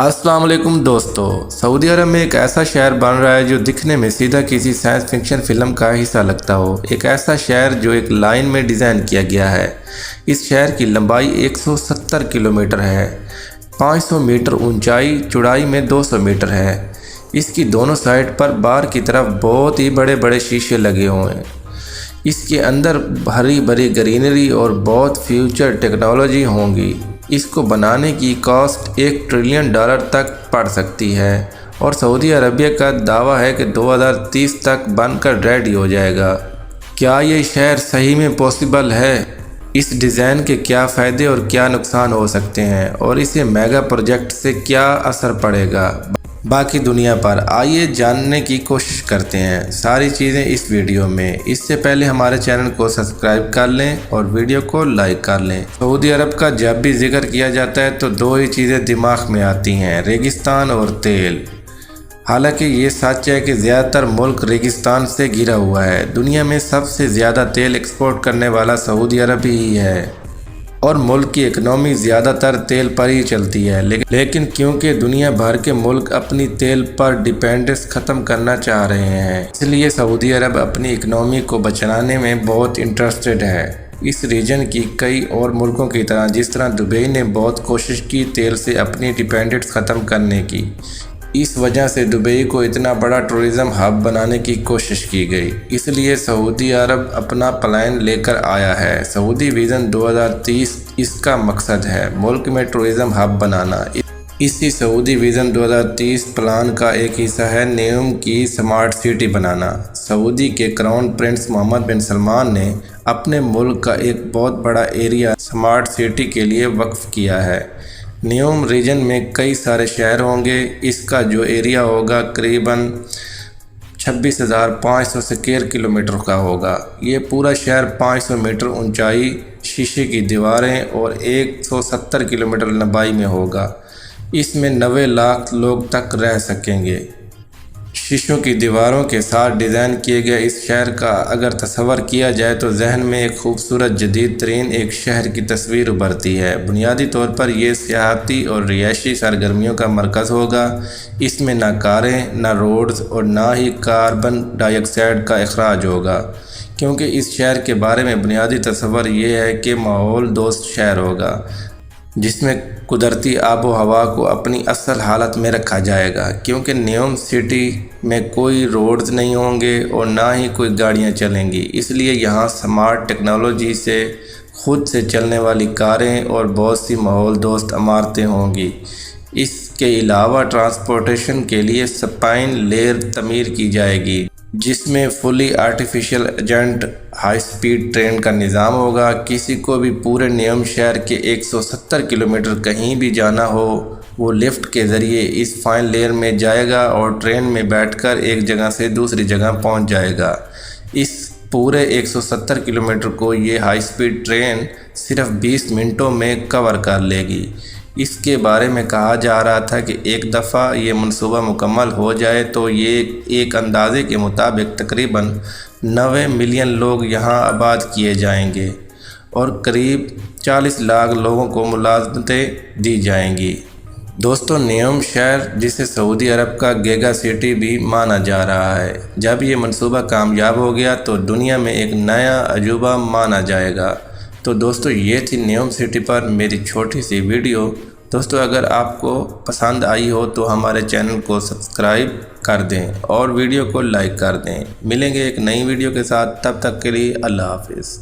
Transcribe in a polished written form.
अस्सलाम वालेकुम दोस्तों। सऊदी अरब में एक ऐसा शहर बन रहा है जो दिखने में सीधा किसी साइंस फिक्शन फिल्म का हिस्सा लगता हो। एक ऐसा शहर जो एक लाइन में डिज़ाइन किया गया है। इस शहर की लंबाई 170 किलोमीटर है, 500 मीटर ऊंचाई, चौड़ाई में 200 मीटर है। इसकी दोनों साइड पर बाहर की तरफ बहुत ही बड़े बड़े शीशे लगे हुए हैं। इसके अंदर हरी भरी ग्रीनरी और बहुत फ्यूचर टेक्नोलॉजी होंगी। इसको बनाने की कॉस्ट $1 ट्रिलियन तक पड़ सकती है और सऊदी अरबिया का दावा है कि 2030 तक बनकर रेडी हो जाएगा। क्या ये शहर सही में पॉसिबल है? इस डिज़ाइन के क्या फ़ायदे और क्या नुकसान हो सकते हैं और इसे मेगा प्रोजेक्ट से क्या असर पड़ेगा बाकी दुनिया पर? आइए जानने की कोशिश करते हैं सारी चीज़ें इस वीडियो में। इससे पहले हमारे चैनल को सब्सक्राइब कर लें और वीडियो को लाइक कर लें। सऊदी अरब का जब भी जिक्र किया जाता है तो दो ही चीज़ें दिमाग में आती हैं, रेगिस्तान और तेल। हालांकि ये सच है कि ज़्यादातर मुल्क रेगिस्तान से घिरा हुआ है। दुनिया में सबसे ज़्यादा तेल एक्सपोर्ट करने वाला सऊदी अरब ही है और मुल्क की इकनॉमी ज़्यादातर तेल पर ही चलती है। लेकिन क्योंकि दुनिया भर के मुल्क अपनी तेल पर डिपेंडेंस ख़त्म करना चाह रहे हैं, इसलिए सऊदी अरब अपनी इकनॉमी को बचाने में बहुत इंटरेस्टेड है। इस रीजन की कई और मुल्कों की तरह, जिस तरह दुबई ने बहुत कोशिश की तेल से अपनी डिपेंडेंस ख़त्म करने की। इस वजह से दुबई को इतना बड़ा टूरिज़्म हब बनाने की कोशिश की गई। इसलिए सऊदी अरब अपना प्लान लेकर आया है, सऊदी विज़न 2030। इसका मकसद है मुल्क में टूरिज़्म हब बनाना। इसी सऊदी विज़न 2030 प्लान का एक हिस्सा है नेम की स्मार्ट सिटी बनाना। सऊदी के क्राउन प्रिंस मोहम्मद बिन सलमान ने अपने मुल्क का एक बहुत बड़ा एरिया स्मार्ट सिटी के लिए वक्फ किया है। न्यूम रीजन में कई सारे शहर होंगे। इसका जो एरिया होगा करीबन 26,500 स्क्वायर किलोमीटर का होगा। ये पूरा शहर 500 मीटर ऊंचाई, शीशे की दीवारें और 170 किलोमीटर लंबाई में होगा। इसमें 90 लाख लोग तक रह सकेंगे। शीशों की दीवारों के साथ डिज़ाइन किए गए इस शहर का अगर तस्वर किया जाए तो जहन में एक खूबसूरत जदीद तरीन एक शहर की तस्वीर उभरती है। बुनियादी तौर पर यह सियाहती और रिहायशी सरगर्मियों का मरकज़ होगा। इसमें ना कारें, ना रोड्स और ना ही कार्बन डाइऑक्साइड का अखराज होगा, क्योंकि इस शहर के बारे में बुनियादी तस्वर यह है कि माहौल दोस्त शहर होगा जिसमें कुदरती आबो हवा को अपनी असल हालत में रखा जाएगा। क्योंकि न्यूम सिटी में कोई रोड्स नहीं होंगे और ना ही कोई गाड़ियां चलेंगी, इसलिए यहाँ स्मार्ट टेक्नोलॉजी से खुद से चलने वाली कारें और बहुत सी माहौल दोस्त इमारतें होंगी। इसके अलावा ट्रांसपोर्टेशन के लिए स्पाइन लेयर तमीर की जाएगी, जिसमें fully artificial agent high speed train का निज़ाम होगा। किसी को भी पूरे न्यूम शहर के 170 किलोमीटर कहीं भी जाना हो, वो लिफ्ट के ज़रिए इस फाइन लेयर में जाएगा और ट्रेन में बैठकर एक जगह से दूसरी जगह पहुंच जाएगा। इस पूरे 170 किलोमीटर को ये हाई स्पीड ट्रेन सिर्फ 20 मिनटों में कवर कर लेगी। इसके बारे में कहा जा रहा था कि एक दफ़ा ये मंसूबा मुकम्मल हो जाए तो ये एक अंदाजे के मुताबिक तकरीबन 90 मिलियन लोग यहाँ आबाद किए जाएंगे और करीब 40 लाख लोगों को मुलाज़मतें दी जाएंगी। दोस्तों, न्यूम शहर जिसे सऊदी अरब का गीगा सिटी भी माना जा रहा है, जब ये मंसूबा कामयाब हो गया तो दुनिया में एक नया अजूबा माना जाएगा। तो दोस्तों, ये थी न्यूम सिटी पर मेरी छोटी सी वीडियो। दोस्तों, अगर आपको पसंद आई हो तो हमारे चैनल को सब्सक्राइब कर दें और वीडियो को लाइक कर दें। मिलेंगे एक नई वीडियो के साथ, तब तक के लिए अल्लाह हाफिज़।